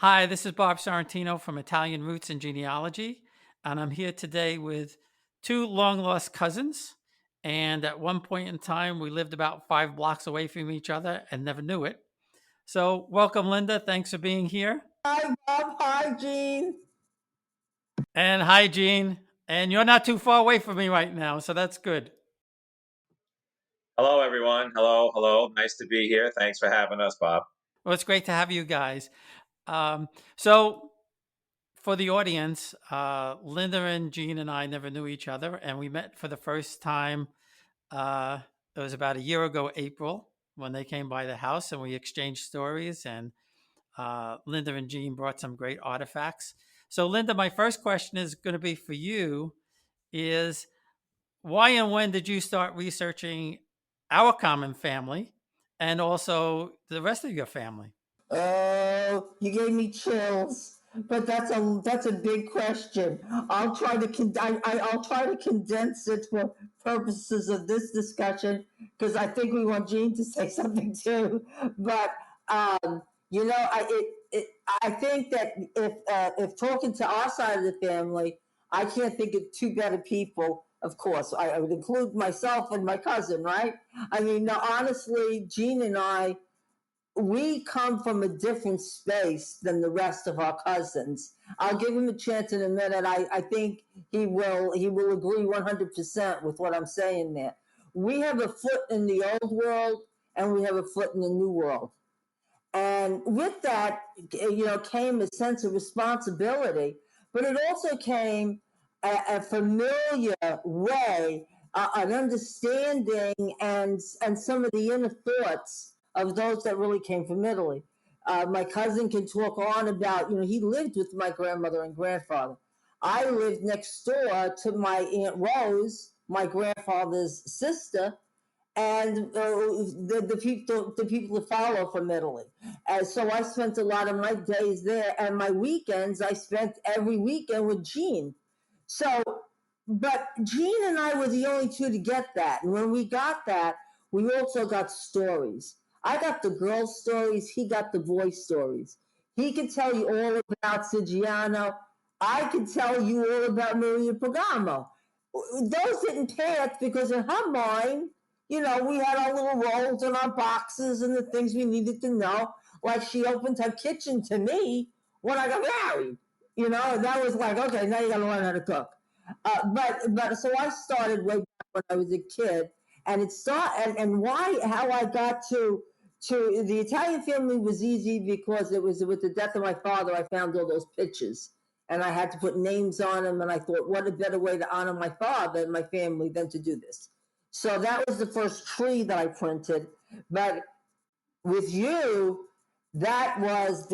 Hi, this is Bob Sorrentino from Italian Roots and Genealogy, and I'm here today with two long lost cousins. And at one point in time, we lived about 5 blocks away from each other and never knew it. So, welcome, Linda. Thanks for being here. Hi, Bob. Hi, Jean. And hi, Jean. And you're not too far away from me right now, so that's good. Hello, everyone. Hello, hello. Nice to be here. Thanks for having us, Bob. Well, it's great to have you guys. So, for the audience, Linda and Jean and I never knew each other, and we met for the first time. Uh, it was about a year ago, April, when they came by the house and we exchanged stories. And Linda and Jean brought some great artifacts. So, Linda, my first question is going to be for you: is why and when did you start researching our common family, and also the rest of your family? Oh, you gave me chills. But that's a big question. I'll try to condense it for purposes of this discussion because I think we want Jean to say something too. But I think that if talking to our side of the family, I can't think of two better people. Of course, I would include myself and my cousin, right? I mean, no, honestly, Jean and I, we come from a different space than the rest of our cousins. I'll give him a chance in a minute. I think he will agree 100% with what I'm saying there. We have a foot in the old world and we have a foot in the new world. And with that, came a sense of responsibility, but it also came a familiar way, an understanding, and some of the inner thoughts of those that really came from Italy. My cousin can talk on about, he lived with my grandmother and grandfather. I lived next door to my Aunt Rose, my grandfather's sister, and the people that follow from Italy. And so I spent a lot of my days there, and my weekends I spent every weekend with Jean. So, but Jean and I were the only two to get that, and when we got that, we also got stories. I got the girl stories. He got the boy stories. He could tell you all about Sigiano. I could tell you all about Maria Pagamo. Those didn't pass because in her mind, we had our little rolls and our boxes and the things we needed to know. Like she opened her kitchen to me when I got married. And that was like, okay, now you got to learn how to cook. But so I started way back when I was a kid, and it started and why how I got to the Italian family was easy because it was with the death of my father. I found all those pictures, and I had to put names on them. And I thought, what a better way to honor my father and my family than to do this. So that was the first tree that I printed. But with you, that was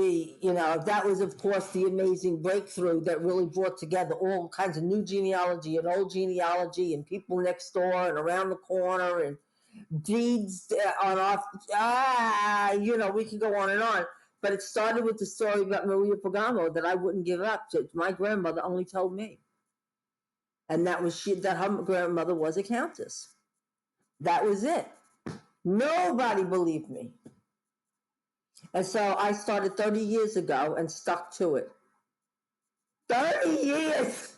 of course the amazing breakthrough that really brought together all kinds of new genealogy and old genealogy and people next door and around the corner and deeds on off. We can go on and on. But it started with the story about Maria Pagamo that I wouldn't give up. To my grandmother only told me, and that her grandmother was a countess. That was it. Nobody believed me. And so I started 30 years ago and stuck to it. 30 years!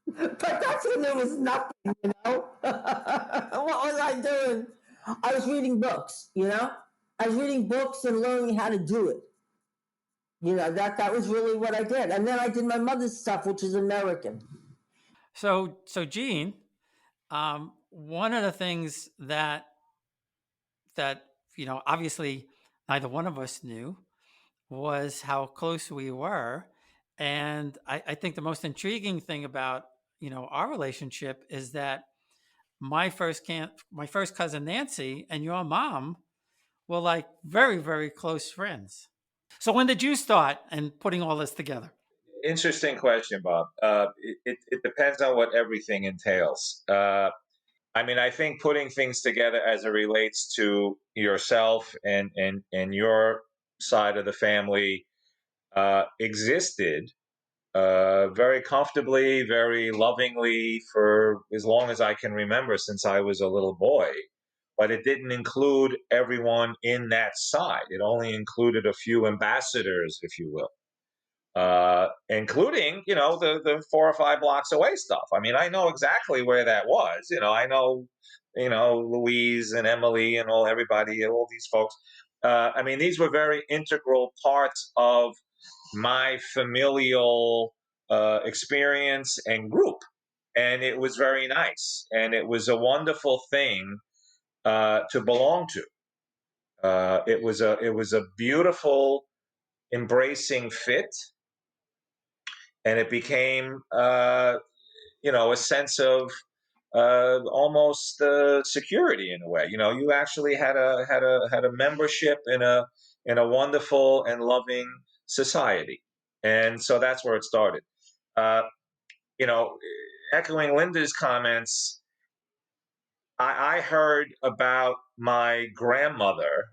But that's when there was nothing. What was I doing? I was reading books. I was reading books and learning how to do it. That was really what I did. And then I did my mother's stuff, which is American. So Jean, one of the things that obviously neither one of us knew was how close we were. And I think the most intriguing thing about our relationship is that my first cousin Nancy and your mom were like very, very close friends. So when did you start and putting all this together? Interesting question, Bob. It depends on what everything entails. I mean, I think putting things together as it relates to yourself and your side of the family existed very comfortably, very lovingly for as long as I can remember since I was a little boy. But it didn't include everyone in that side. It only included a few ambassadors, if you will. including, the 4 or 5 blocks away stuff. I mean, I know exactly where that was. I know, Louise and Emily and everybody, all these folks. I mean, these were very integral parts of my familial experience and group. And it was very nice. And it was a wonderful thing to belong to. It was a beautiful, embracing fit, and it became a sense of almost security in a way. You actually had a membership in a wonderful and loving society, and so that's where it started. Uh, you know, Echoing Linda's comments, I heard about my grandmother.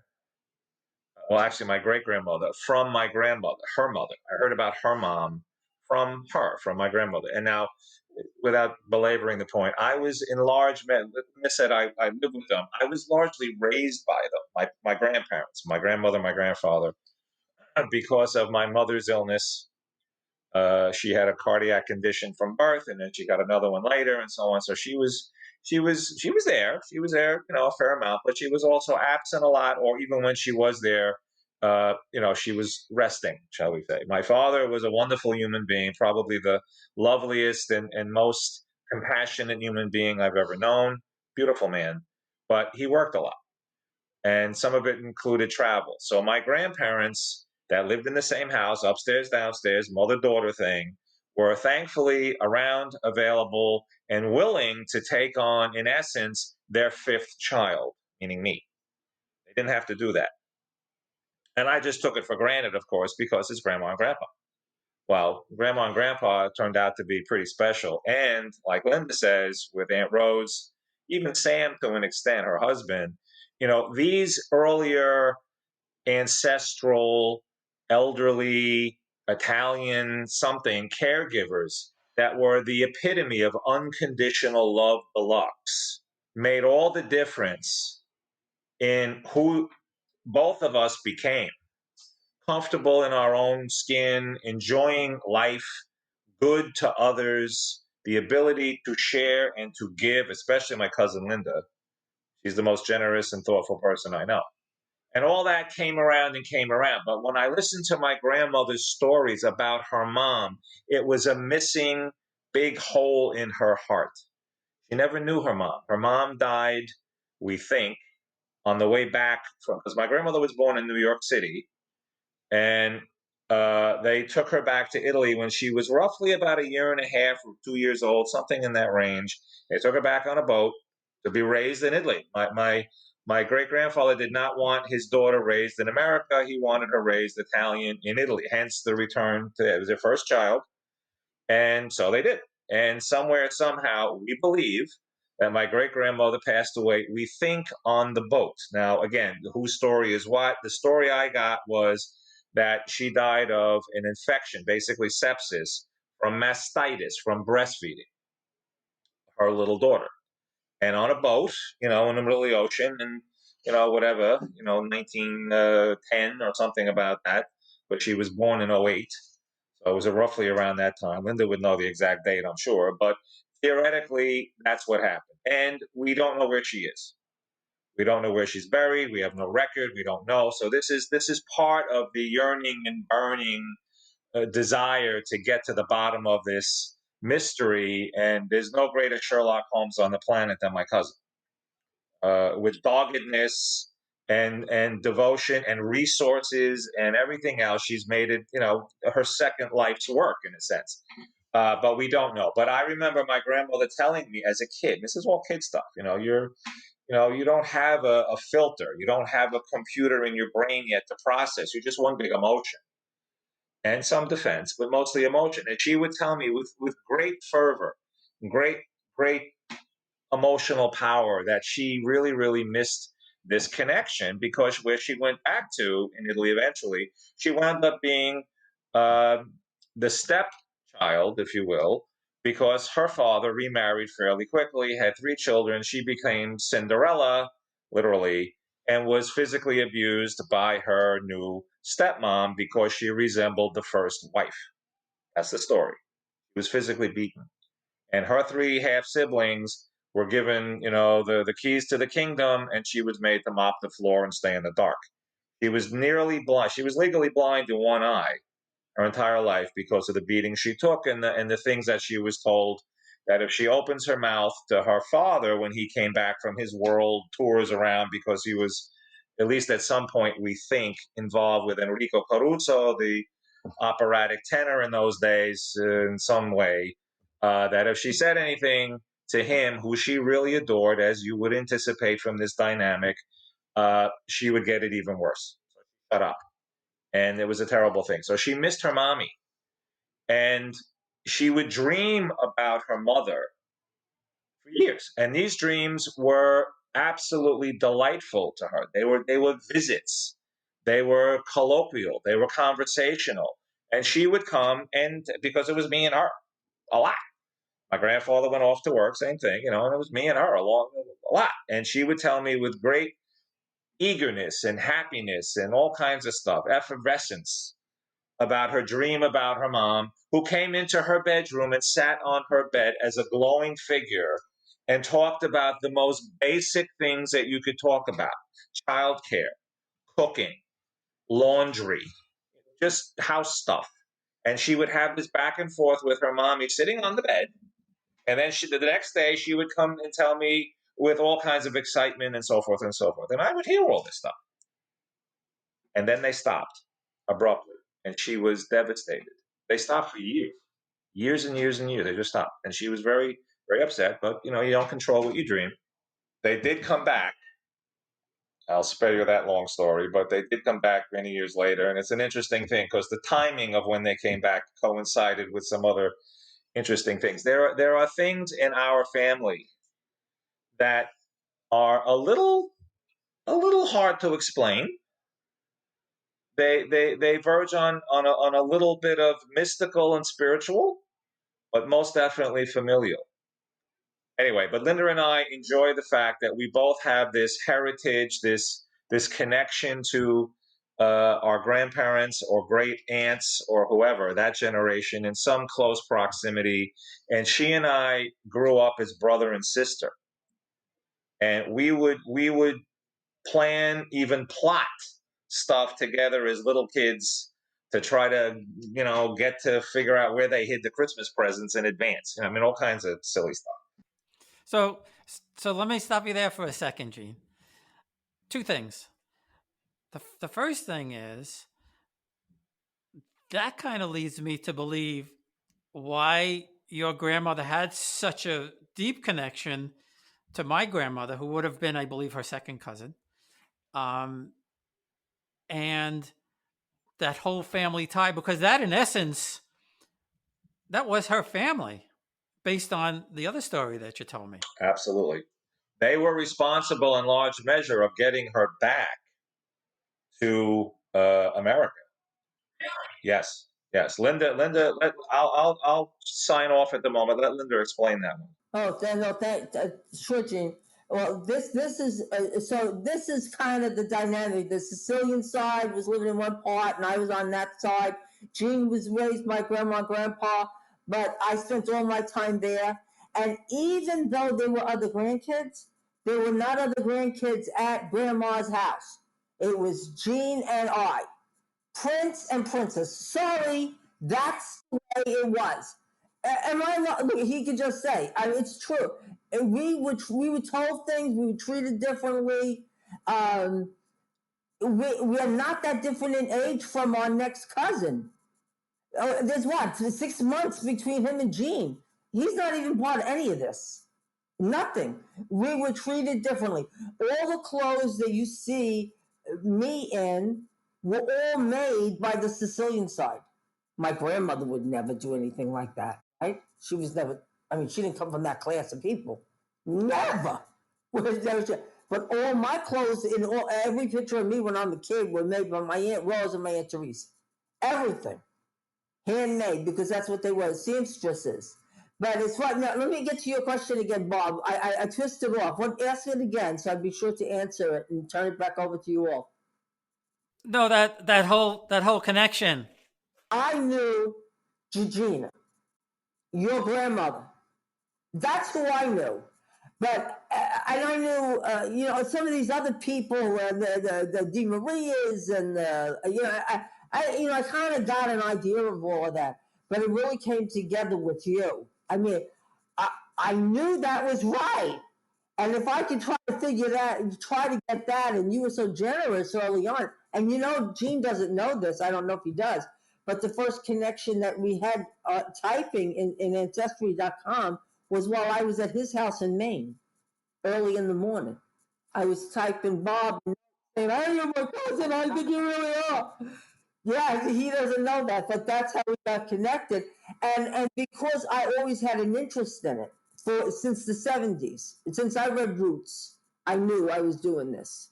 Well, actually, my great grandmother from my grandmother, her mother. I heard about her mom from my grandmother. And now, without belaboring the point, I was in large, like I said, I lived with them. I was largely raised by them, my grandparents, my grandmother, my grandfather, because of my mother's illness. She had a cardiac condition from birth, and then she got another one later, and so on. So she was there. She was there, a fair amount, but she was also absent a lot. Or even when she was there, she was resting, shall we say. My father was a wonderful human being, probably the loveliest and most compassionate human being I've ever known. Beautiful man, but he worked a lot, and some of it included travel. So my grandparents that lived in the same house, upstairs, downstairs, mother-daughter thing, were thankfully around, available, and willing to take on, in essence, their fifth child, meaning me. They didn't have to do that. And I just took it for granted, of course, because it's grandma and grandpa. Well, grandma and grandpa turned out to be pretty special. And like Linda says, with Aunt Rose, even Sam to an extent, her husband, these earlier ancestral, elderly, Italian something caregivers that were the epitome of unconditional love deluxe made all the difference in who both of us became. Comfortable in our own skin, enjoying life, good to others, the ability to share and to give, especially my cousin Linda. She's the most generous and thoughtful person I know. And all that came around and came around. But when I listened to my grandmother's stories about her mom, it was a missing big hole in her heart. She never knew her mom. Her mom died, we think, on the way back from, because my grandmother was born in New York City, and they took her back to Italy when she was roughly about a year and a half or 2 years old, something in that range. They took her back on a boat to be raised in Italy. My great grandfather did not want his daughter raised in America. He wanted her raised Italian in Italy. Hence the return to it was their first child, and so they did. And somewhere, somehow, we believe that my great grandmother passed away, we think, on the boat. Now, again, whose story is what? The story I got was that she died of an infection, basically sepsis, from mastitis, from breastfeeding her little daughter. And on a boat, in the middle of the ocean, and, whatever, 1910 or something about that. But she was born in '08. So it was roughly around that time. Linda would know the exact date, I'm sure. But theoretically, that's what happened. And we don't know where she is. We don't know where she's buried. We have no record. We don't know. So this is part of the yearning and burning desire to get to the bottom of this mystery. And there's no greater Sherlock Holmes on the planet than my cousin. With doggedness and devotion and resources and everything else, she's made it, her second life's work in a sense. But we don't know. But I remember my grandmother telling me as a kid, this is all kid stuff, you don't have a filter. You don't have a computer in your brain yet to process. You're just one big emotion and some defense, but mostly emotion. And she would tell me with great fervor, great emotional power, that she really, really missed this connection, because where she went back to in Italy eventually, she wound up being the stepchild, if you will, because her father remarried fairly quickly, had 3 children. She became Cinderella, literally, and was physically abused by her new stepmom because she resembled the first wife. That's the story. She was physically beaten. And her three half siblings were given, the keys to the kingdom, and she was made to mop the floor and stay in the dark. She was nearly blind. She was legally blind in one eye her entire life because of the beating she took and the things that she was told that if she opens her mouth to her father when he came back from his world tours around, because he was, at least at some point, we think, involved with Enrico Caruso, the operatic tenor in those days, in some way, that if she said anything to him, who she really adored, as you would anticipate from this dynamic, she would get it even worse. Shut up. And it was a terrible thing. So she missed her mommy. And she would dream about her mother for years. And these dreams were absolutely delightful to her. They were visits. They were colloquial. They were conversational. And she would come, and because it was me and her a lot. My grandfather went off to work, same thing, and it was me and her a lot. And she would tell me with great eagerness and happiness and all kinds of stuff, effervescence, about her dream about her mom, who came into her bedroom and sat on her bed as a glowing figure and talked about the most basic things that you could talk about: childcare, cooking, laundry, just house stuff. And she would have this back and forth with her mommy sitting on the bed. And then the next day she would come and tell me with all kinds of excitement and so forth and so forth. And I would hear all this stuff. And then they stopped abruptly, and she was devastated. They stopped for years and years and years. They just stopped. And she was very, very upset, but you don't control what you dream. They did come back. I'll spare you that long story, but they did come back many years later. And it's an interesting thing because the timing of when they came back coincided with some other interesting things. There are things in our family that are a little hard to explain. They verge on a little bit of mystical and spiritual, but most definitely familial. Anyway, but Linda and I enjoy the fact that we both have this heritage, this connection to our grandparents or great aunts or whoever, that generation, in some close proximity. And she and I grew up as brother and sister. And we would plan, even plot stuff together as little kids to try to, get to figure out where they hid the Christmas presents in advance. All kinds of silly stuff. So let me stop you there for a second, Gene. Two things. The first thing is that kind of leads me to believe why your grandmother had such a deep connection to my grandmother, who would have been, I believe, her second cousin. And that whole family tie, because that, in essence, that was her family, based on the other story that you told me. Absolutely. They were responsible in large measure of getting her back to America. Yes. Linda, I'll sign off at the moment. Let Linda explain that one. Oh, sure, Gene. Well, this is kind of the dynamic. The Sicilian side was living in one part, and I was on that side. Gene was raised by grandma and grandpa, but I spent all my time there. And even though there were other grandkids, there were not other grandkids at grandma's house. It was Gene and I, Prince and Princess. Sorry, that's the way it was. Am I not? He could just say. It's true. And we were told things. We were treated differently. We're not that different in age from our next cousin. There's 6 months between him and Gene. He's not even part of any of this. Nothing. We were treated differently. All the clothes that you see me in were all made by the Sicilian side. My grandmother would never do anything like that, right? She was never, she didn't come from that class of people. Never. But all my clothes in every picture of me when I'm a kid were made by my Aunt Rose and my Aunt Teresa. Everything. Handmade, because that's what they were, seamstresses. But it's fun. Now, let me get to your question again, Bob. I twisted off. Ask it again, so I'd be sure to answer it and turn it back over to you all. No, that whole connection. I knew Georgina, your grandmother. That's who I knew. But and I knew, some of these other people, the Di Marias, and I kind of got an idea of all of that. But it really came together with you. I mean, I knew that was right. And if I could try to figure that, try to get that, and you were so generous early on, and Gene doesn't know this. I don't know if he does, but the first connection that we had typing in Ancestry.com was while I was at his house in Maine, early in the morning. I was typing Bob and saying, "Hey, you're my cousin. I think you really are." Yeah, he doesn't know that, but that's how we got connected. And because I always had an interest in it since the 70s, since I read Roots, I knew I was doing this.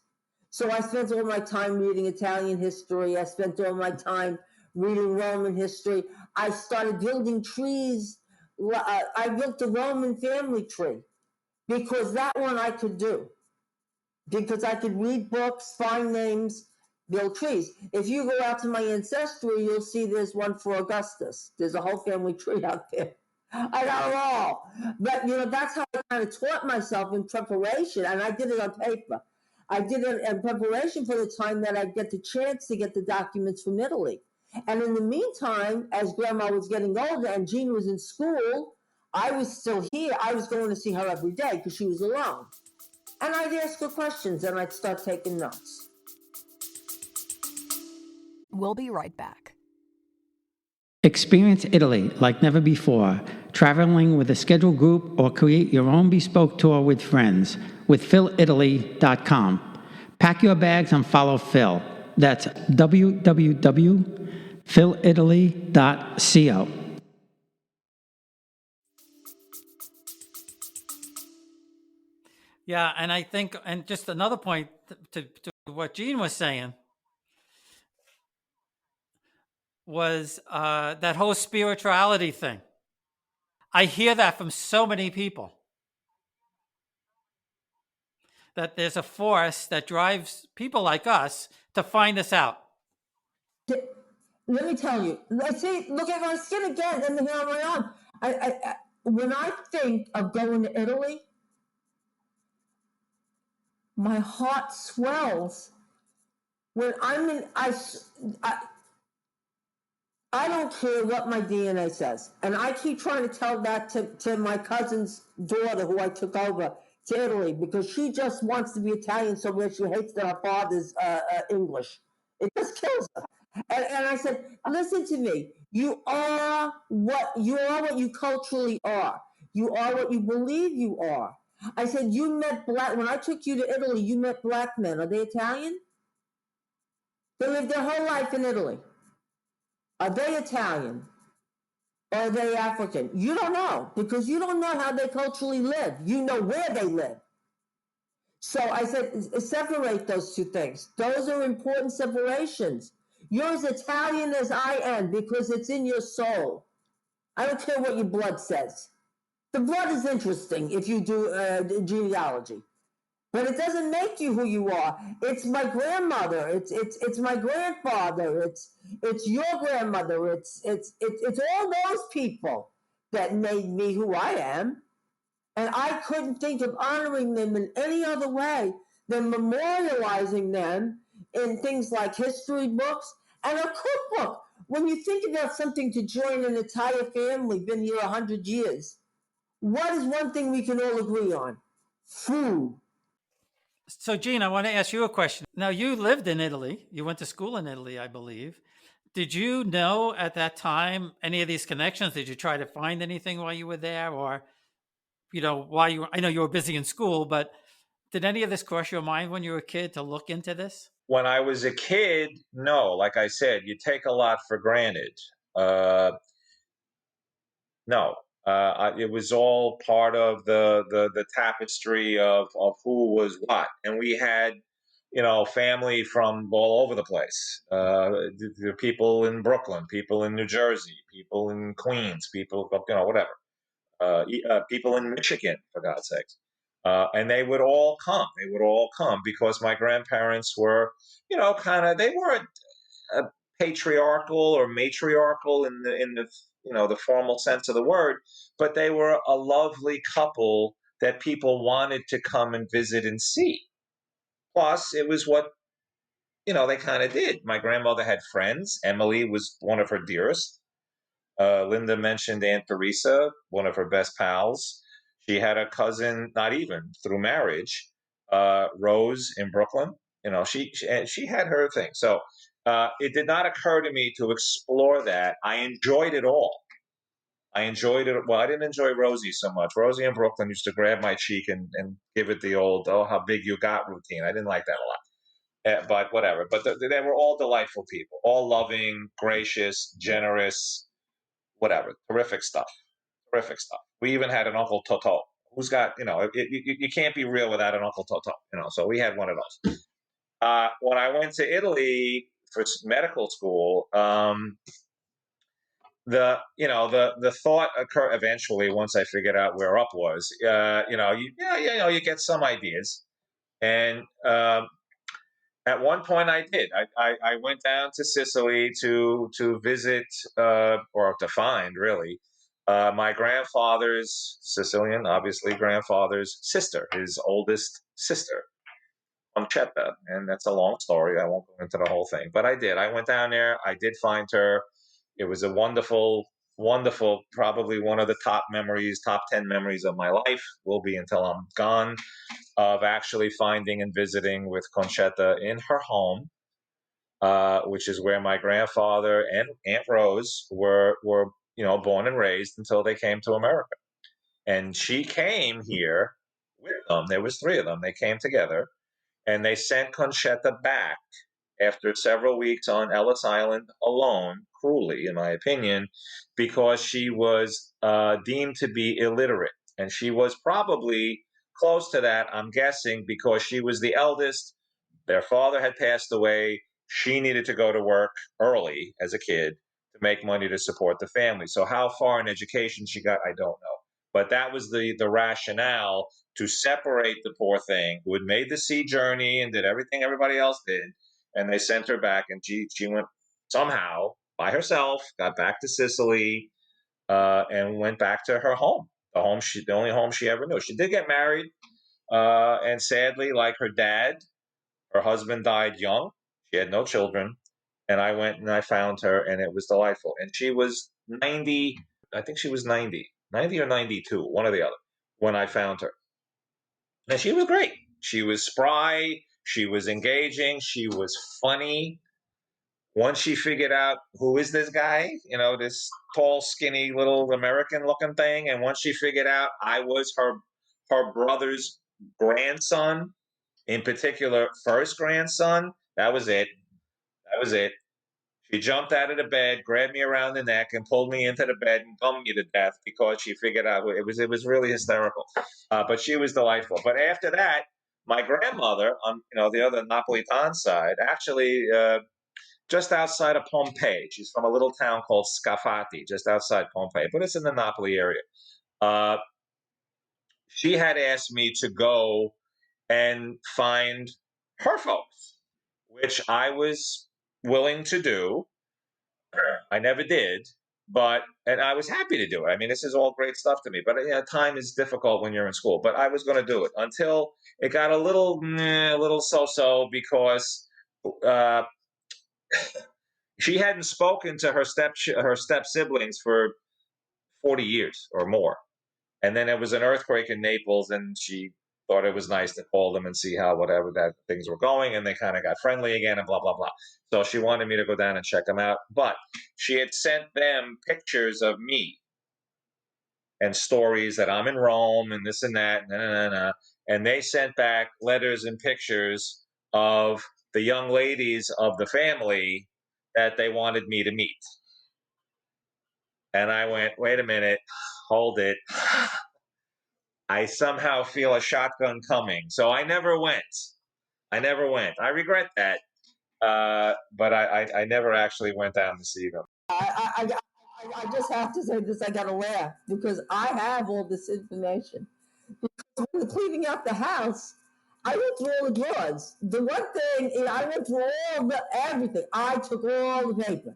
So I spent all my time reading Italian history. I spent all my time reading Roman history. I started building trees. I built the Roman family tree because that one I could do because I could read books, find names, build trees. If you go out to my ancestry, you'll see there's one for Augustus. There's a whole family tree out there. I got it all. But, that's how I kind of taught myself in preparation, and I did it on paper. I did it in preparation for the time that I'd get the chance to get the documents from Italy. And in the meantime, as Grandma was getting older and Jean was in school, I was still here. I was going to see her every day because she was alone. And I'd ask her questions and I'd start taking notes. We'll be right back. Experience Italy like never before, traveling with a scheduled group or create your own bespoke tour with friends with PhilItaly.com. Pack your bags and follow Phil. That's www.philitaly.co. Yeah, and I think, and just another point to what Gene was saying was that whole spirituality thing. I hear that from so many people that there's a force that drives people like us to find this out. Let me tell you. Let's see. Look at my skin again, and here on my arm. When I think of going to Italy, my heart swells. When I'm in, I don't care what my DNA says. And I keep trying to tell that to my cousin's daughter who I took over to Italy because she just wants to be Italian so much she hates that her father's English. It just kills her. And I said, listen to me. You are what you culturally are. You are what you believe you are. I said, you met when I took you to Italy, you met black men. Are they Italian? They lived their whole life in Italy. Are they Italian? Or are they African? You don't know because you don't know how they culturally live. You know where they live. So I said, separate those two things. Those are important separations. You're as Italian as I am because it's in your soul. I don't care what your blood says. The blood is interesting if you do genealogy. But it doesn't make you who you are. It's my grandmother. It's my grandfather. It's your grandmother. It's all those people that made me who I am. And I couldn't think of honoring them in any other way than memorializing them in things like history books and a cookbook. When you think about something to join an entire family, been here 100 years, what is one thing we can all agree on? Food. So, Gene, I want to ask you a question. Now, you lived in Italy. You went to school in Italy, I believe. Did you know at that time any of these connections? Did you try to find anything while you were there, or while you were? I know you were busy in school, but did any of this cross your mind when you were a kid to look into this? When I was a kid, no. Like I said, you take a lot for granted. Uh, no, it was all part of the tapestry of who was what, and we had family from all over the place. The people in Brooklyn, people in New Jersey, people in Queens, people whatever. People in Michigan, for God's sakes. And they would all come. They would all come because my grandparents were, they weren't patriarchal or matriarchal in the the formal sense of the word, but they were a lovely couple that people wanted to come and visit and see. Plus, it was what they kind of did. My grandmother had friends. Emily was one of her dearest. Linda mentioned Aunt Teresa, one of her best pals. She had a cousin, not even through marriage, Rose in Brooklyn. She had her thing. So it did not occur to me to explore that. I enjoyed it all. I enjoyed it. Well, I didn't enjoy Rosie so much. Rosie in Brooklyn used to grab my cheek and give it the old, oh, how big you got routine. I didn't like that a lot. But whatever. But they were all delightful people, all loving, gracious, generous, whatever. Terrific stuff. Terrific stuff. We even had an Uncle Toto who's got, you can't be real without an Uncle Toto, so we had one of those. When I went to Italy for medical school, the thought occurred eventually once I figured out where up was, you get some ideas. And at one point I did. I went down to Sicily to visit or to find really my grandfather's Sicilian, obviously grandfather's sister, his oldest sister, Concetta, and that's a long story. I won't go into the whole thing, but I did. I went down there. I did find her. It was a wonderful, wonderful, probably one of the top 10 memories of my life, will be until I'm gone, of actually finding and visiting with Concetta in her home, which is where my grandfather and Aunt Rose were born and raised until they came to America. And she came here with them. There was three of them. They came together, and they sent Concetta back after several weeks on Ellis Island alone, cruelly, in my opinion, because she was deemed to be illiterate. And she was probably close to that, I'm guessing, because she was the eldest. Their father had passed away. She needed to go to work early as a kid to make money to support the family. So how far in education she got, I don't know. But that was the rationale, to separate the poor thing who had made the sea journey and did everything everybody else did. And they sent her back, and she went somehow by herself, got back to Sicily, and went back to her home, the only home she ever knew. She did get married, and sadly, like her dad, her husband died young. She had no children, and I went and I found her, and it was delightful. And she was 90. I think she was 90 or 92, one or the other, when I found her. And she was great. She was spry. She was engaging. She was funny. Once she figured out who is this guy, this tall, skinny, little American-looking thing, and once she figured out I was her brother's grandson, in particular, first grandson, that was it. That was it. She jumped out of the bed, grabbed me around the neck, and pulled me into the bed and gummed me to death because she figured out it was really hysterical. But she was delightful. But after that, my grandmother on the other Napolitan side, actually just outside of Pompeii. She's from a little town called Scafati, just outside Pompeii, but it's in the Napoli area. She had asked me to go and find her folks, which I was willing to do. I never did, and I was happy to do it. I mean, this is all great stuff to me, but time is difficult when you're in school. But I was going to do it until it got a little so-so, because she hadn't spoken to her step siblings for 40 years or more. And then there was an earthquake in Naples, and she thought it was nice to call them and see how whatever that things were going, and they kind of got friendly again and blah, blah, blah. So she wanted me to go down and check them out. But she had sent them pictures of me and stories that I'm in Rome and this and that, and they sent back letters and pictures of the young ladies of the family that they wanted me to meet. And I went, wait a minute, hold it. I somehow feel a shotgun coming. So I never went. I regret that. But I never actually went down to see them. I just have to say this. I got to laugh because I have all this information. because when cleaning out the house, I went through all the drawers. The one thing, I went through everything. I took all the paper,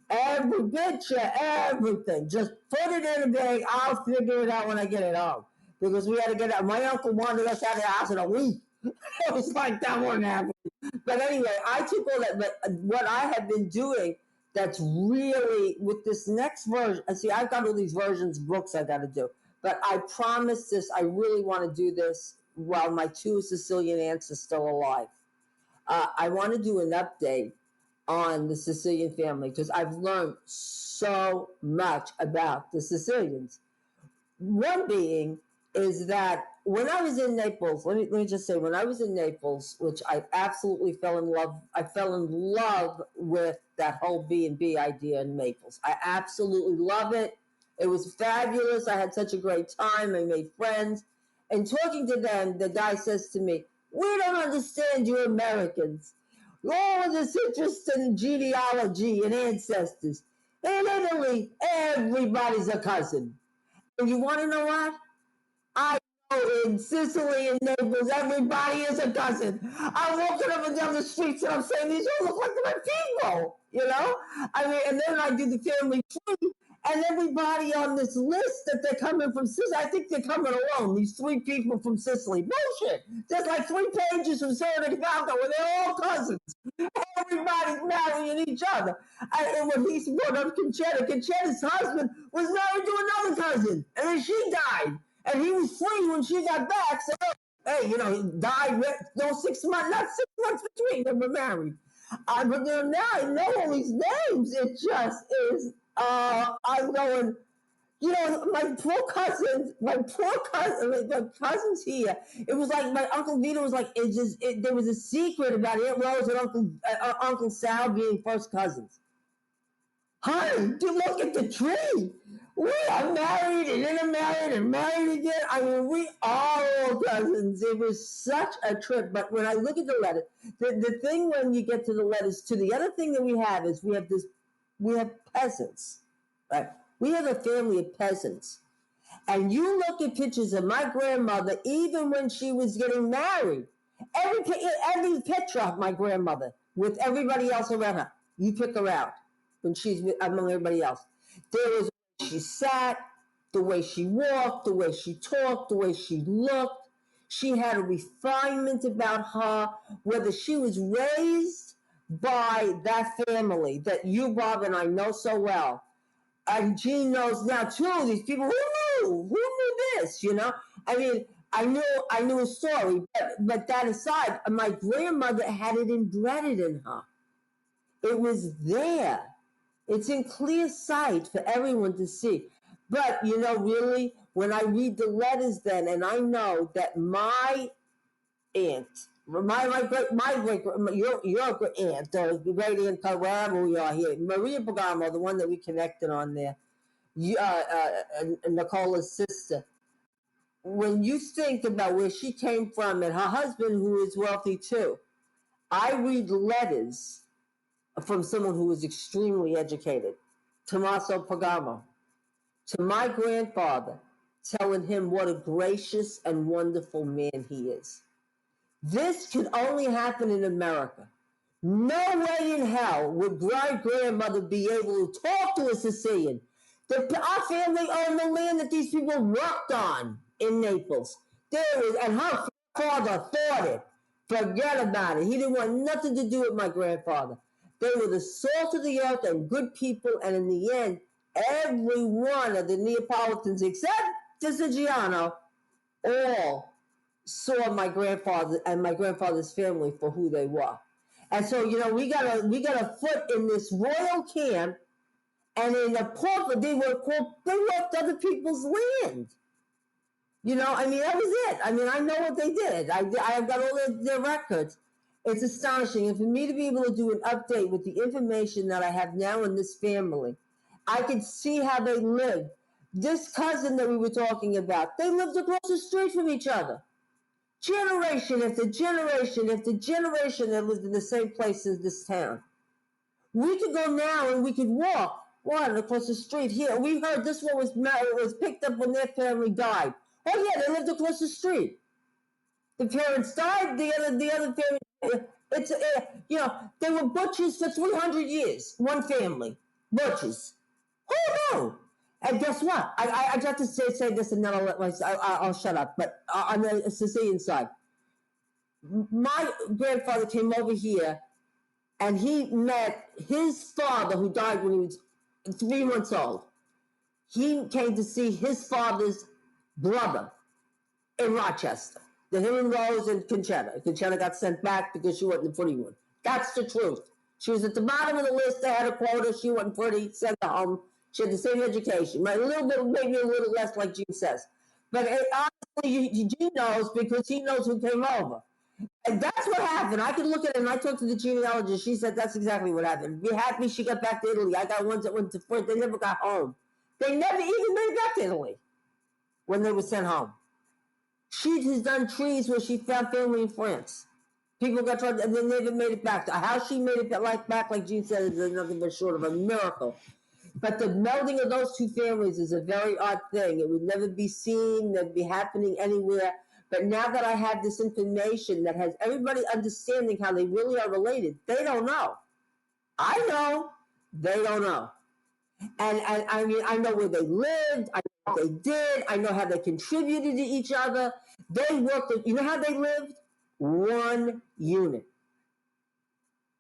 every picture, everything. Just put it in a bag. I'll figure it out when I get it home. Because we had to get out. My uncle wanted us out of the house in a week. It was like that wouldn't happen. But anyway, I took all that. But what I have been doing that's really with this next version. See, I've got all these versions, books I got to do. But I promise this, I really want to do this while my two Sicilian aunts are still alive. I want to do an update on the Sicilian family because I've learned so much about the Sicilians. One being is that when I was in Naples, let me just say, when I was in Naples, which I absolutely fell in love, I fell in love with that whole B&B idea in Naples. I absolutely love it. It was fabulous. I had such a great time. I made friends. And talking to them, the guy says to me, "We don't understand you Americans. All this interest in genealogy and ancestors. In Italy, everybody's a cousin. And you want to know what? I know in Sicily and Naples, everybody is a cousin. I'm walking up and down the streets and I'm saying, these all look like my people, you know? I mean, and then I do the family tree, and everybody on this list that they're coming from Sicily, I think they're coming alone, these 3 people from Sicily. Bullshit. There's like 3 pages from Sarah de Falco where they're all cousins. Everybody's marrying each other. And when he brought up Conchetta's husband was married to another cousin, and then she died. And he was free when she got back. So, hey, he died, 6 months, not 6 months between them were married. But now I know all these names. It just is, I'm going, my cousins here. It was like my Uncle Vito was like, there was a secret about Aunt Rose and Uncle Sal being first cousins. Honey, you look at the tree. We are married and intermarried and married again. I mean, we are all cousins. It was such a trip. But when I look at the letter, the thing when you get to the letters too, the other thing that we have is we have peasants, right? We have a family of peasants. And you look at pictures of my grandmother, even when she was getting married, every picture of my grandmother with everybody else around her, you pick her out when she's among everybody else. There was the way she sat, the way she walked, the way she talked, the way she looked. She had a refinement about her, whether she was raised by that family that you, Bob, and I know so well. And Gene knows now too. These people, who knew this? I mean, I knew a story, but that aside, my grandmother had it embedded in her. It was there. It's in clear sight for everyone to see. But really, when I read the letters, then, and I know that my aunt, your aunt, or great aunt, wherever we are here, Maria Bergamo, the one that we connected on there, Nicola's sister. When you think about where she came from and her husband, who is wealthy too, I read letters from someone who was extremely educated, Tommaso Bergamo, to my grandfather, telling him what a gracious and wonderful man he is. This could only happen in America. No way in hell would my grandmother be able to talk to a Sicilian. Our family owned the land that these people worked on in Naples. And her father thought it. Forget about it. He didn't want nothing to do with my grandfather. They were the salt of the earth and good people, and in the end, every one of the Neapolitans, except Siciliano, all saw my grandfather and my grandfather's family for who they were. And so, we got a foot in this royal camp, and in the pulpit, they worked other people's land. I mean, that was it. I mean, I know what they did. I've got all their records. It's astonishing. And for me to be able to do an update with the information that I have now in this family, I could see how they lived. This cousin that we were talking about, they lived across the street from each other. Generation after generation after generation that lived in the same place as this town. We could go now and we could walk across the street here. We heard this one was picked up when their family died. Oh yeah, they lived across the street. The parents died. The other family. It's they were butchers for 300 years. One family, butchers. Who knew? And guess what? I got to say this, and then I'll shut up. But on the Sicilian side, my grandfather came over here, and he met his father, who died when he was 3 months old. He came to see his father's brother in Rochester. The him and Rose and Conchetta. Conchetta got sent back because she wasn't a pretty one. That's the truth. She was at the bottom of the list. They had a quota. She wasn't pretty. Sent her home. She had the same education. A little bit, maybe a little less, like Gene says. But honestly, Gene knows because he knows who came over. And that's what happened. I could look at it, and I talked to the genealogist. She said that's exactly what happened. Be happy she got back to Italy. I got ones that went to France. They never got home. They never even made it back to Italy when they were sent home. She has done trees where she found family in France. People got tried, and they never made it back. How she made it back, like Gene said, is nothing but short of a miracle. But the melding of those two families is a very odd thing. It would never be seen, never be happening anywhere. But now that I have this information that has everybody understanding how they really are related, they don't know. I know. They don't know. And I mean, I know where they lived. I know what they did. I know how they contributed to each other. They worked. You know how they lived? One unit.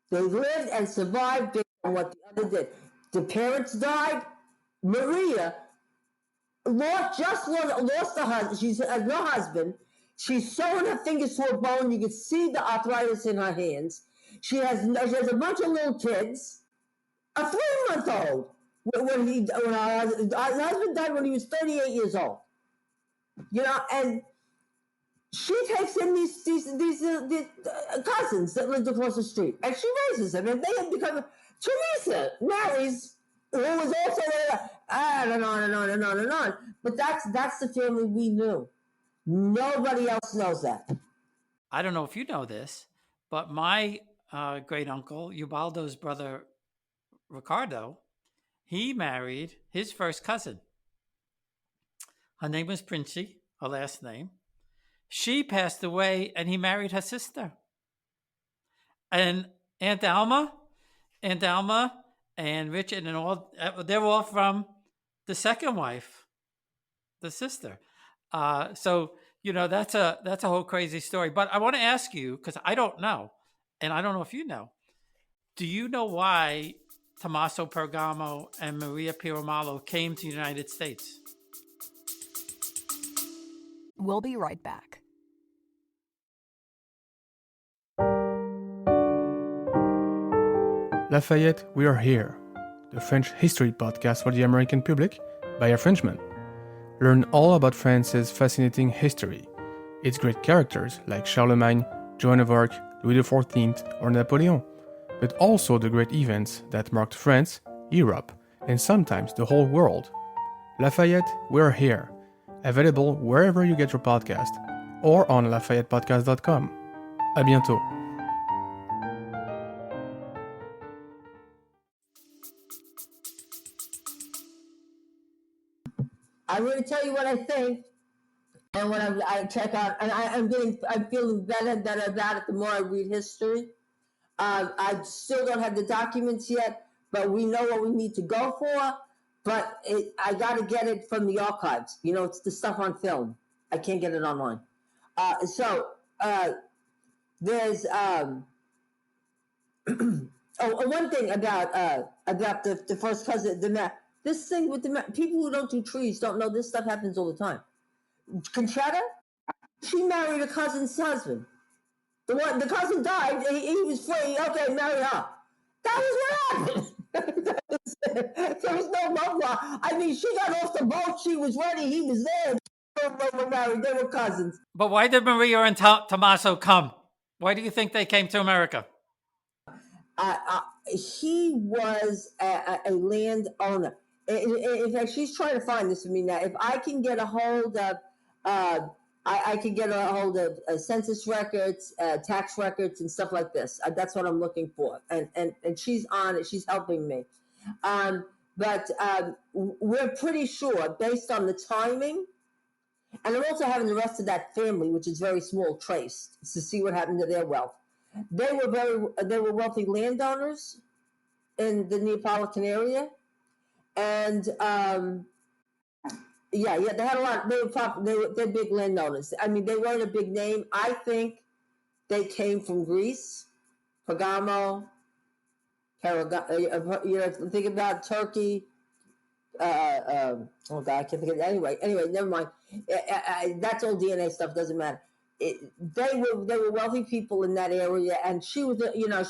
They lived and survived based on what the other did. The parents died. Maria lost the husband. She's no husband. She's sewing her fingers to a bone. You can see the arthritis in her hands. She has a bunch of little kids. A 3-month-old. When her husband died when he was 38 years old. And she takes in these cousins that lived across the street, and she raises them, and they have become. Teresa marries, who was also on and on and on and on and on. But that's the family we knew. Nobody else knows that. I don't know if you know this, but my great uncle, Ubaldo's brother, Ricardo, he married his first cousin. Her name was Princi, her last name. She passed away, and he married her sister. And Aunt Alma, and Richard, and all, they're all from the second wife, the sister. So that's a whole crazy story. But I want to ask you, because I don't know, and I don't know if you know. Do you know why Tommaso Pergamo and Maria Piramalo came to the United States? We'll be right back. Lafayette, we are here. The French history podcast for the American public by a Frenchman. Learn all about France's fascinating history, its great characters like Charlemagne, Joan of Arc, Louis XIV, or Napoleon, but also the great events that marked France, Europe, and sometimes the whole world. Lafayette, we're here. Available wherever you get your podcast or on LafayettePodcast.com. À bientôt. I'm going to tell you what I think, and what I check out, and I'm feeling better and better about it the more I read history. I still don't have the documents yet, but we know what we need to go for. But I got to get it from the archives. It's the stuff on film. I can't get it online. There's one thing about the first cousin, this thing with the people who don't do trees don't know this stuff happens all the time. Conchetta, she married a cousin's husband. The cousin died. He was free. Okay, marry her. That was what happened. There was no love lost. I mean, she got off the boat. She was ready. He was there. They were married. They were cousins. But why did Maria and Tommaso come? Why do you think they came to America? He was a landowner. In fact, she's trying to find this for me now. If I can get a hold of, I can get a hold of census records, tax records, and stuff like this. That's what I'm looking for. And she's on it. She's helping me. But we're pretty sure, based on the timing And I'm also having the rest of that family, which is very small, traced to see what happened to their wealth. They were wealthy landowners in the Neapolitan area, and yeah, they had a lot. They're big landowners. I mean, they weren't a big name. I think they came from Greece, Pergamo, think about Turkey. Oh God, I can't think of it. Anyway, never mind. That's all DNA stuff. Doesn't matter. They were wealthy people in that area, and she was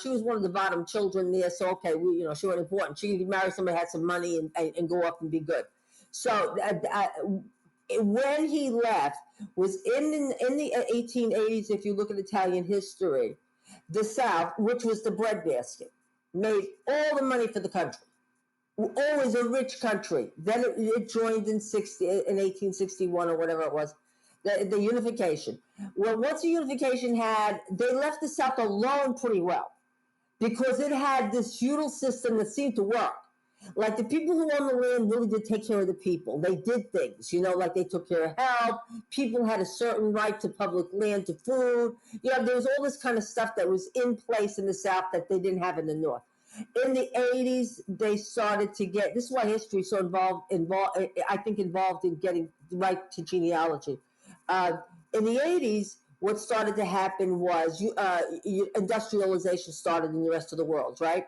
she was one of the bottom children there. So okay, she wasn't important. She could marry somebody, had some money, and go up and be good. So when he left was in the 1880s. If you look at Italian history, the South, which was the breadbasket, made all the money for the country. Always a rich country. Then it joined in 1861 or whatever it was, the unification. Well, once the unification they left the South alone pretty well because it had this feudal system that seemed to work. Like the people who owned the land really did take care of the people. They did things, like they took care of health. People had a certain right to public land, to food. There was all this kind of stuff that was in place in the South that they didn't have in the North. In the 80s, they started to get, this is why history is so involved in getting right to genealogy. In the 80s, what started to happen was industrialization started in the rest of the world, right?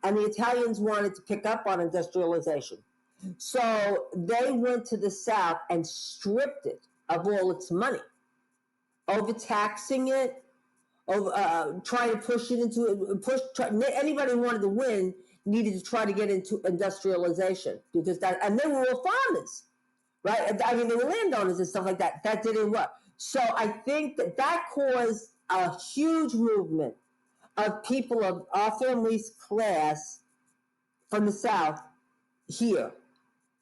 And the Italians wanted to pick up on industrialization. So they went to the South and stripped it of all its money, overtaxing it, trying to push it anybody who wanted to win needed to try to get into industrialization because and they were all farmers, right? I mean, they were landowners and stuff like that. That didn't work. So I think that caused a huge movement of people of our family's class from the South here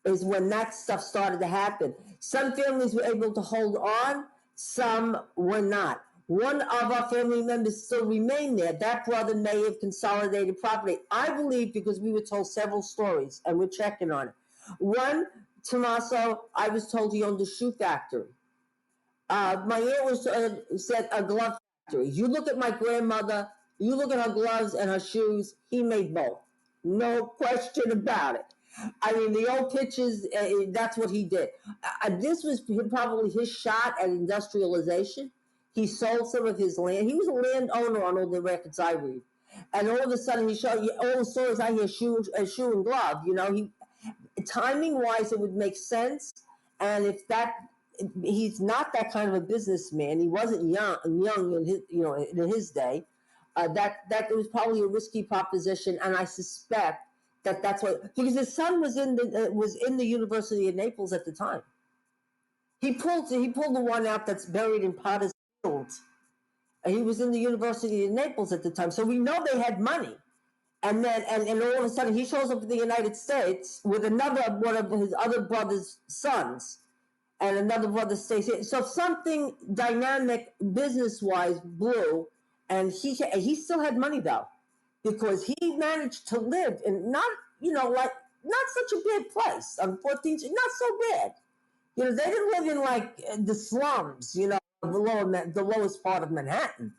is when that stuff started to happen. Some families were able to hold on, some were not. One of our family members still remained there. That brother may have consolidated property. I believe because we were told several stories and we're checking on it. One, Tommaso, I was told he owned a shoe factory. My aunt said a glove factory. You look at my grandmother, you look at her gloves and her shoes, he made both. No question about it. I mean, the old pictures, that's what he did. This was probably his shot at industrialization. He sold some of his land. He was a landowner on all the records I read. And all of a sudden, he showed you all the stories I hear, shoe and glove. Timing-wise, it would make sense. And if he's not that kind of a businessman. He wasn't young in his day. That was probably a risky proposition, and I suspect that's what, because his son was in the University of Naples at the time. He pulled the one out that's buried in Potter's Field. He was in the University of Naples at the time, so we know they had money. And then and all of a sudden he shows up in the United States with another one of his other brother's sons, and another brother stays here. So something dynamic business-wise blew, and he still had money though, because he managed to live in not such a bad place on 14th, not so bad. They didn't live in like the slums, the lowest part of Manhattan.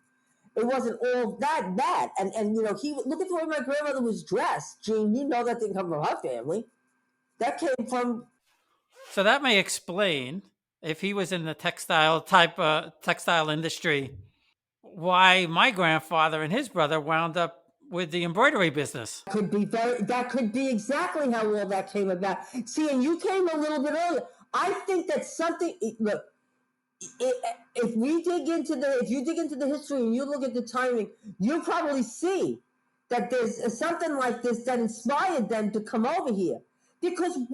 It wasn't all that bad. And he look at the way my grandmother was dressed. Gene, that didn't come from her family. That came from. So that may explain, if he was in the textile industry, why my grandfather and his brother wound up with the embroidery business. That could be exactly how all that came about. See, and you came a little bit earlier. I think that something. Look, if you dig into the history and you look at the timing, you'll probably see that there's something like this that inspired them to come over here. Because think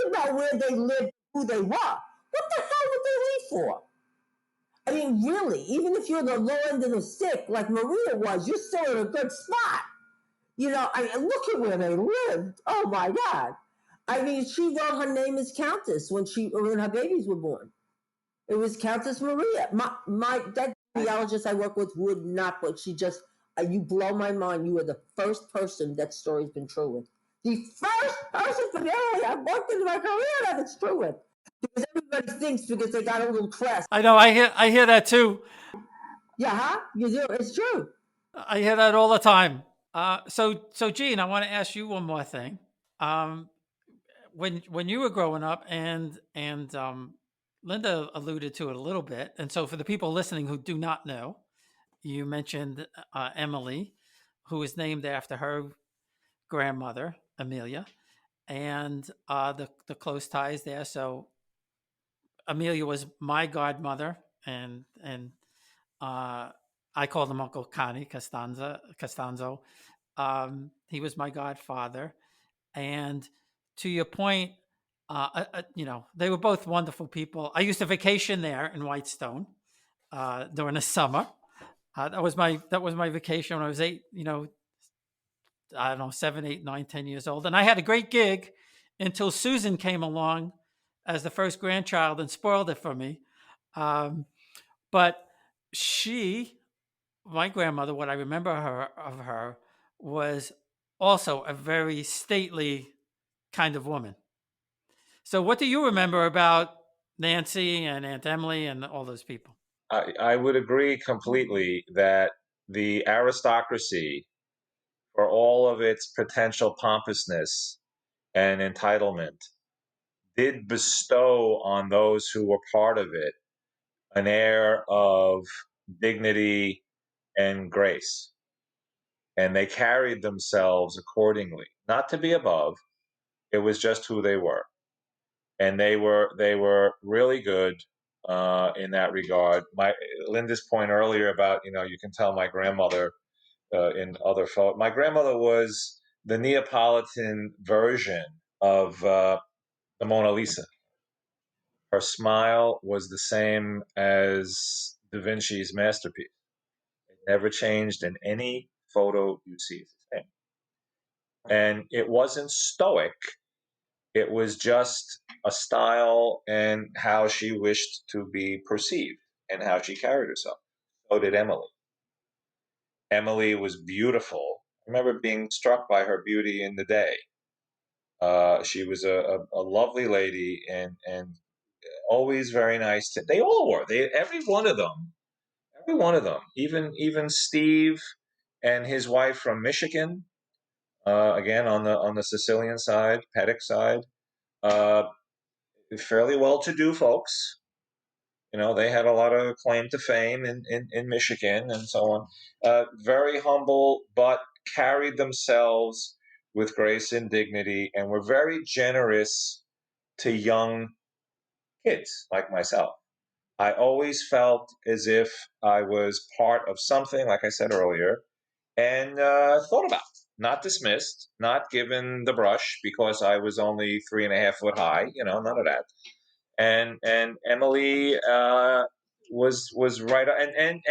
about where they lived, who they were. What the hell would they leave for? I mean, really, even if you're the low end of the stick, like Maria was, you're still in a good spot. Look at where they lived. Oh my God. I mean, she wrote her name as Countess when her babies were born. It was Countess Maria. That genealogist I work with would not, but she just, you blow my mind. You are the first person that story's been true with. The first person from the area I've worked in my career that it's true with. Because everybody thinks because they got a little crest. I know. I hear that too. Yeah, huh? You do. It's true. I hear that all the time. So Gene, I want to ask you one more thing. Um, when you were growing up, and Linda alluded to it a little bit, and so for the people listening who do not know, you mentioned Emily, who is named after her grandmother Amelia, and the close ties there. So Amelia was my godmother, and I called him Uncle Connie Costanzo. He was my godfather, and to your point, they were both wonderful people. I used to vacation there in Whitestone during the summer. That was my vacation when I was 8. I don't know, 7, 8, 9, 10 years old, and I had a great gig until Susan came along as the first grandchild and spoiled it for me. Um, but she, my grandmother, what I remember of her was also a very stately kind of woman. So, what do you remember about Nancy and Aunt Emily and all those people? I would agree completely that the aristocracy, for all of its potential pompousness and entitlement, did bestow on those who were part of it an air of dignity and grace. And they carried themselves accordingly, not to be above, it was just who they were. And they were really good in that regard. My Linda's point earlier about you can tell my grandmother in other photos. My grandmother was the Neapolitan version of the Mona Lisa. Her smile was the same as Da Vinci's masterpiece. It never changed in any photo you see. It's the same. And it wasn't stoic. It was just a style and how she wished to be perceived and how she carried herself. So did Emily. Emily was beautiful. I remember being struck by her beauty in the day. She was a lovely lady and always very nice. They all were. Every one of them. Every one of them. Even Steve and his wife from Michigan. Again on the Sicilian side, Petix side. Uh, Fairly well-to-do folks. They had a lot of claim to fame in Michigan and so on. Very humble, but carried themselves with grace and dignity and were very generous to young kids like myself. I always felt as if I was part of something, like I said earlier, and thought about, not dismissed, not given the brush because I was only 3.5 foot high, none of that. And Emily was right, and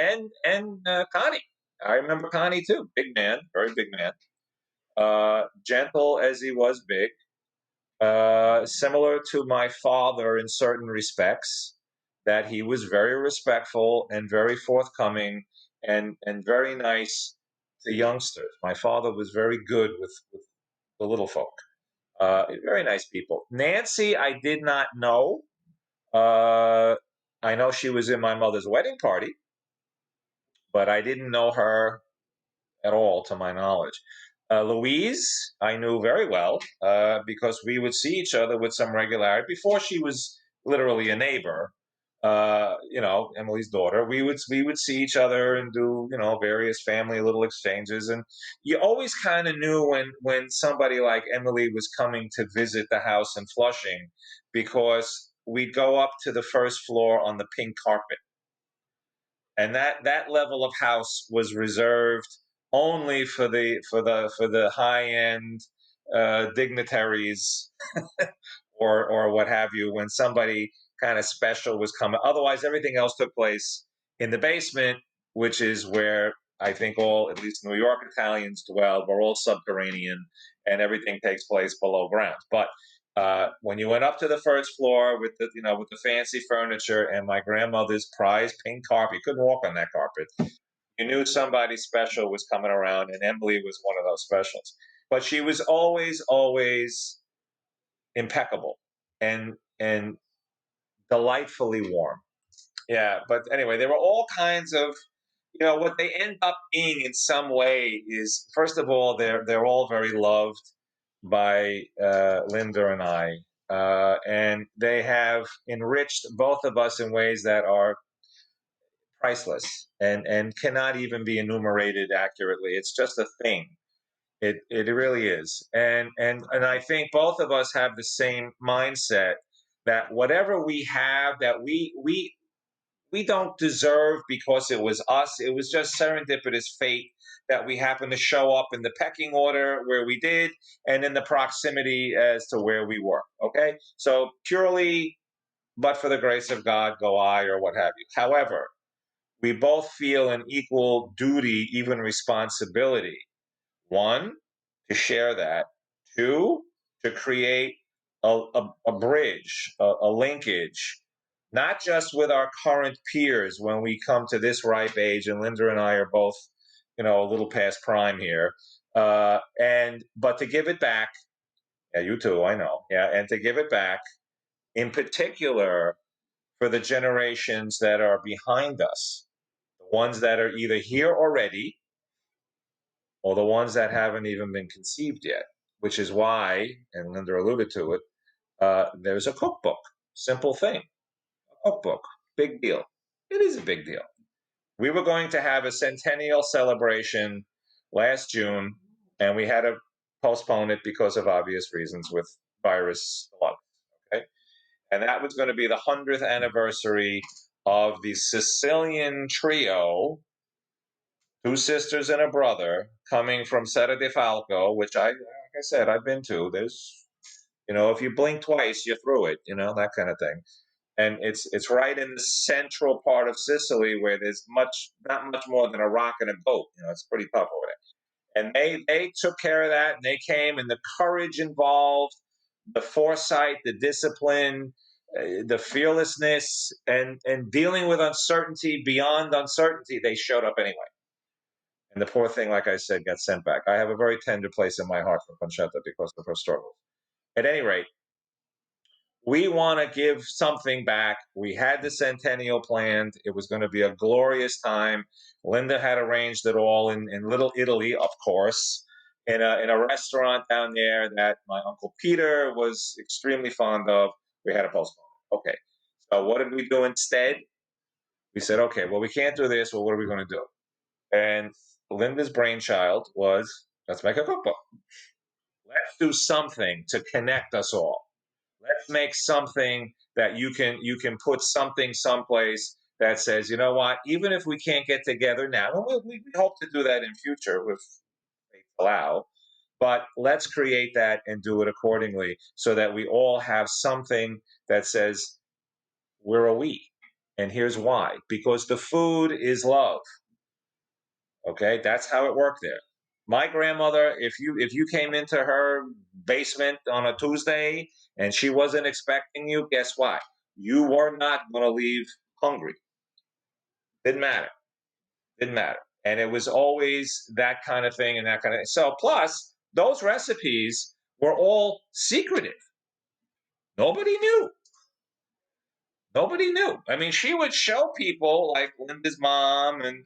Connie. I remember Connie too. Big man, very big man. Gentle as he was big. Similar to my father in certain respects, that he was very respectful and very forthcoming and very nice to youngsters. My father was very good with the little folk. Very nice people. Nancy, I did not know. I know she was in my mother's wedding party, but I didn't know her at all, to my knowledge. Louise, I knew very well because we would see each other with some regularity before she was literally a neighbor. Emily's daughter. We would see each other and do various family little exchanges, and you always kind of knew when somebody like Emily was coming to visit the house in Flushing, because we'd go up to the first floor on the pink carpet, and that level of house was reserved only for the high end dignitaries or what have you, when somebody kind of special was coming. Otherwise, everything else took place in the basement, which is where I think all, at least New York Italians dwell. We're all subterranean, and everything takes place below ground. But when you went up to the first floor with the fancy furniture and my grandmother's prized pink carpet, you couldn't walk on that carpet. You knew somebody special was coming around, and Emily was one of those specials. But she was always, always impeccable and delightfully warm. Yeah, but anyway, there were all kinds of, what they end up being in some way is, first of all, they're all very loved by Linda and I, and they have enriched both of us in ways that are priceless and cannot even be enumerated accurately. It's just a thing. It really is, and I think both of us have the same mindset that whatever we have that we don't deserve because it was us. It was just serendipitous fate that we happened to show up in the pecking order where we did and in the proximity as to where we were. Okay? So purely, but for the grace of God, go I, or what have you. However, we both feel an equal duty, even responsibility. One, to share that. Two, to create a bridge, a linkage, not just with our current peers when we come to this ripe age, and Linda and I are both, a little past prime here, but to give it back. Yeah, you too, I know. Yeah, and to give it back, in particular, for the generations that are behind us, the ones that are either here already or the ones that haven't even been conceived yet, which is why, and Linda alluded to it, there's a cookbook. Simple thing. A cookbook. Big deal. It is a big deal. We were going to have a centennial celebration last June, and we had to postpone it because of obvious reasons with virus luck. Okay? And that was going to be the 100th anniversary of the Sicilian trio, two sisters and a brother, coming from Seta de Falco, which like I said, I've been to. There's, if you blink twice, you're through it, that kind of thing. And it's right in the central part of Sicily where there's not much more than a rock and a boat. It's pretty tough over there. And they took care of that, and they came, and the courage involved, the foresight, the discipline, the fearlessness, and dealing with uncertainty beyond uncertainty, they showed up anyway. And the poor thing, like I said, got sent back. I have a very tender place in my heart for Conchetta because of her struggles. At any rate, we want to give something back. We had the centennial planned. It was going to be a glorious time. Linda had arranged it all in Little Italy, of course, in a restaurant down there that my Uncle Peter was extremely fond of. We had to postpone it. Okay. So what did we do instead? We said, okay, well, we can't do this. Well, what are we going to do? And Linda's brainchild was, let's make a cookbook. Let's do something to connect us all. Let's make something that you can put something someplace that says, you know what, even if we can't get together now, and we hope to do that in future if they allow, but let's create that and do it accordingly so that we all have something that says we're a we. And here's why. Because the food is love. Okay, that's how it worked there. My grandmother, if you came into her basement on a Tuesday and she wasn't expecting you, guess what? You were not going to leave hungry. Didn't matter. Didn't matter. And it was always that kind of thing and that kind of thing. So plus, those recipes were all secretive. Nobody knew. Nobody knew. I mean, she would show people like Linda's mom and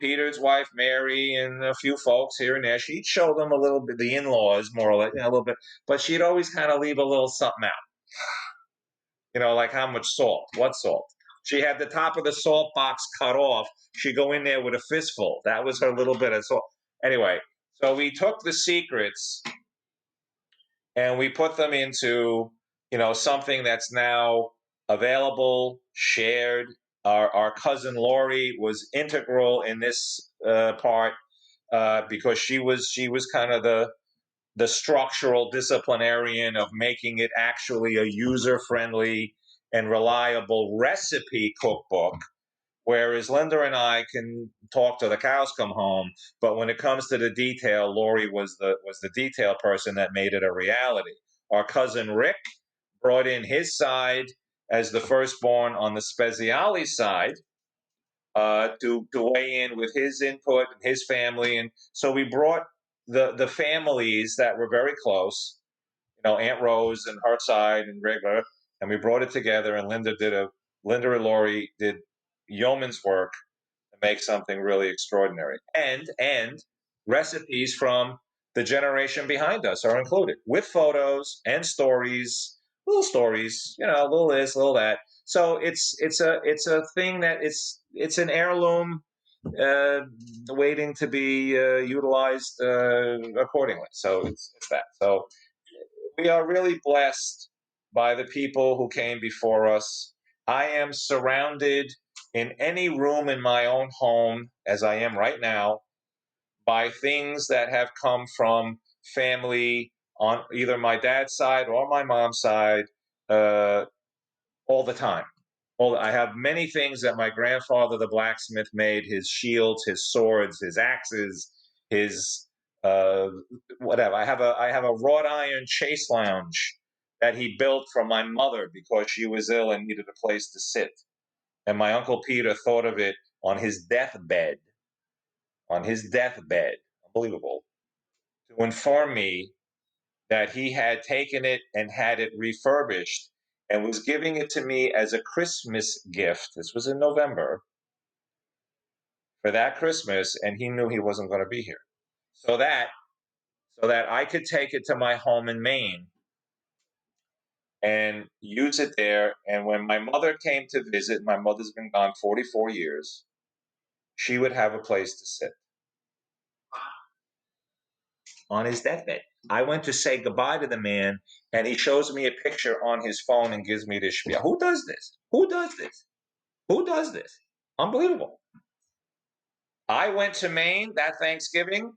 Peter's wife, Mary, and a few folks here and there. She'd show them a little bit, the in-laws, more or less, a little bit, but she'd always kind of leave a little something out. Like how much salt, what salt. She had the top of the salt box cut off. She'd go in there with a fistful. That was her little bit of salt. Anyway, so we took the secrets and we put them into, something that's now available, shared. Our cousin Lori was integral in this part because she was kind of the structural disciplinarian of making it actually a user-friendly and reliable recipe cookbook. Whereas Linda and I can talk till the cows come home, but when it comes to the detail, Lori was the detail person that made it a reality. Our cousin Rick brought in his side as the firstborn on the Speziale side to weigh in with his input and his family. And so we brought the families that were very close, Aunt Rose and her side and Rick, and we brought it together. And Linda and Lori did yeoman's work to make something really extraordinary. And recipes from the generation behind us are included with photos and stories, little stories, little this, little that. So it's a thing that it's an heirloom waiting to be utilized accordingly. So it's that. So we are really blessed by the people who came before us. I am surrounded in any room in my own home, as I am right now, by things that have come from family on either my dad's side or my mom's side all the time. I have many things that my grandfather, the blacksmith, made: his shields, his swords, his axes, his whatever. I have a wrought iron chase lounge that he built for my mother because she was ill and needed a place to sit. And my Uncle Peter thought of it on his deathbed, unbelievable, to inform me that he had taken it and had it refurbished and was giving it to me as a Christmas gift. This was in November, for that Christmas, and he knew he wasn't going to be here. So that I could take it to my home in Maine and use it there. And when my mother came to visit, my mother's been gone 44 years, she would have a place to sit on his deathbed. I went to say goodbye to the man, and he shows me a picture on his phone and gives me this spiel. Who does this? Who does this? Who does this? Unbelievable. I went to Maine that Thanksgiving,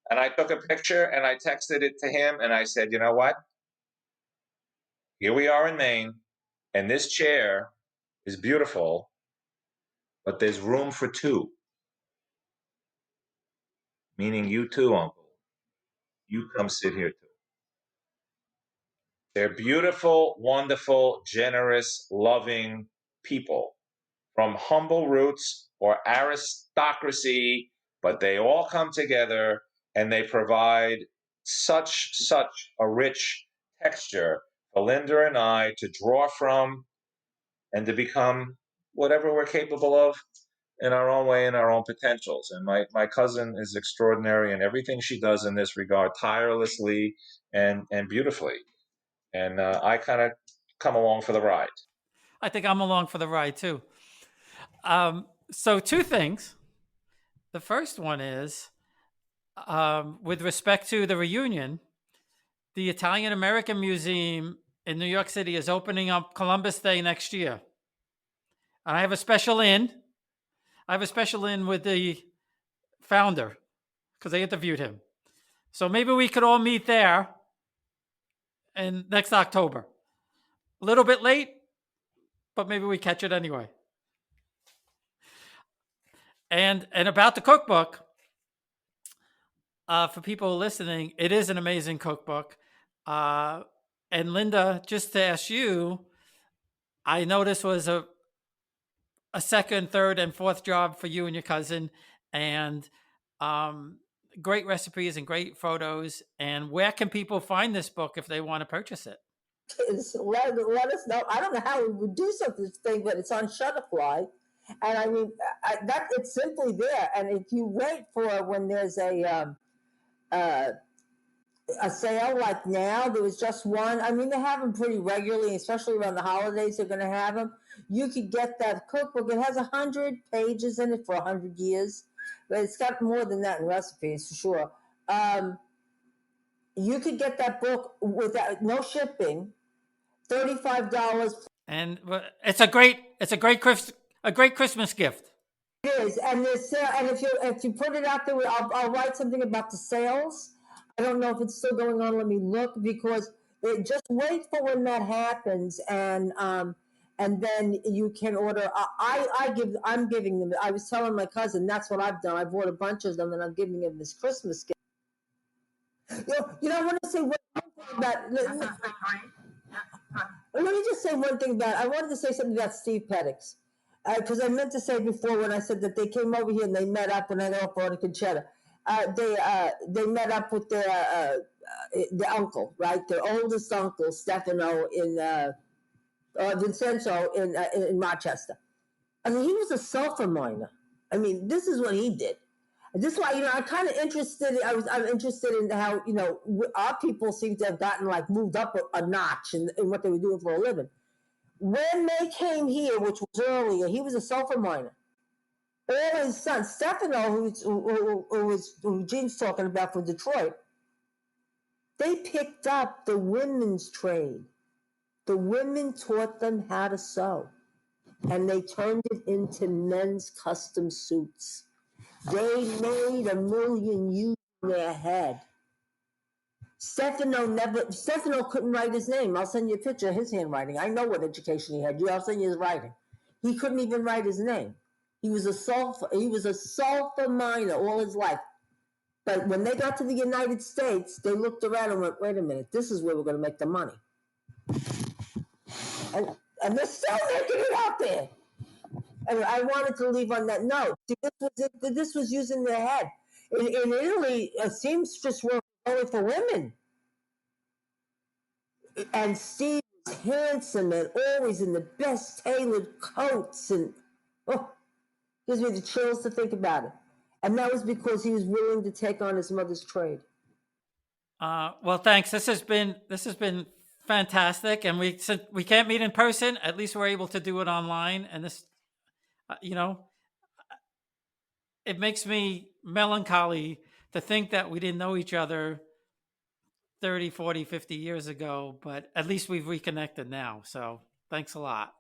and I took a picture, and I texted it to him, and I said, you know what? Here we are in Maine, and this chair is beautiful, but there's room for two. Meaning you too, Uncle. You come sit here too. They're beautiful, wonderful, generous, loving people from humble roots or aristocracy, but they all come together and they provide such a rich texture for Linda and I to draw from and to become whatever we're capable of in our own way, in our own potentials. And my cousin is extraordinary in everything she does in this regard, tirelessly and beautifully. And I kind of come along for the ride. I think I'm along for the ride too. So two things. The first one is, with respect to the reunion, the Italian American Museum in New York City is opening up Columbus Day next year. And I have a special in. With the founder because I interviewed him. So maybe we could all meet there in next October. A little bit late, but maybe we catch it anyway. And about the cookbook, for people listening, it is an amazing cookbook. And Linda, just to ask you, I know this was a second, third, and fourth job for you and your cousin, and great recipes and great photos. And where can people find this book if they want to purchase it? Let us know. I don't know how we would do such a thing, but it's on Shutterfly. And I mean, that it's simply there. And if you wait for when there's a sale, like now, there was just one. I mean, they have them pretty regularly, especially around the holidays. They're going to have them. You could get that cookbook. It has 100 pages in it for 100 years, but it's got more than that in recipes for sure. You could get that book without no shipping, $35. And it's a great Christmas gift. It is, and there's sale. And if you put it out there, I'll write something about the sales. I don't know if it's still going on. Let me look, because just wait for when that happens, and then you can order. I'm giving them. I was telling my cousin that's what I've done. I bought a bunch of them, and I'm giving him this Christmas gift. I want to say one thing about. Let me just say one thing about. I wanted to say something about Steve Petix, because I meant to say before when I said that they came over here and they met up when I got off on Conchetta. They met up with their uncle, right? Their oldest uncle, Stefano, in Vincenzo in Rochester. I mean, he was a sulfur miner. I mean, this is what he did. This is why, I'm kind of interested. I'm interested in how, our people seem to have gotten like moved up a notch in what they were doing for a living. When they came here, which was earlier, he was a sulfur miner. All his sons, Stefano, who Gene's talking about from Detroit, they picked up the women's trade. The women taught them how to sew, and they turned it into men's custom suits. They made $1 million using their head. Stefano couldn't write his name. I'll send you a picture of his handwriting. I know what education he had. I'll send you his writing. He couldn't even write his name. He was a sulfur miner all his life. But when they got to the United States, they looked around and went, wait a minute, this is where we're going to make the money. And they're still making it out there. And I wanted to leave on that note. See, this was using their head. In Italy, a seamstress work only for women. And Steve was handsome and always in the best tailored coats. And gives me the chills to think about it. And that was because he was willing to take on his mother's trade. Well, thanks. This has been fantastic. And since we can't meet in person, at least we're able to do it online. And this, it makes me melancholy to think that we didn't know each other 30, 40, 50 years ago, but at least we've reconnected now. So thanks a lot.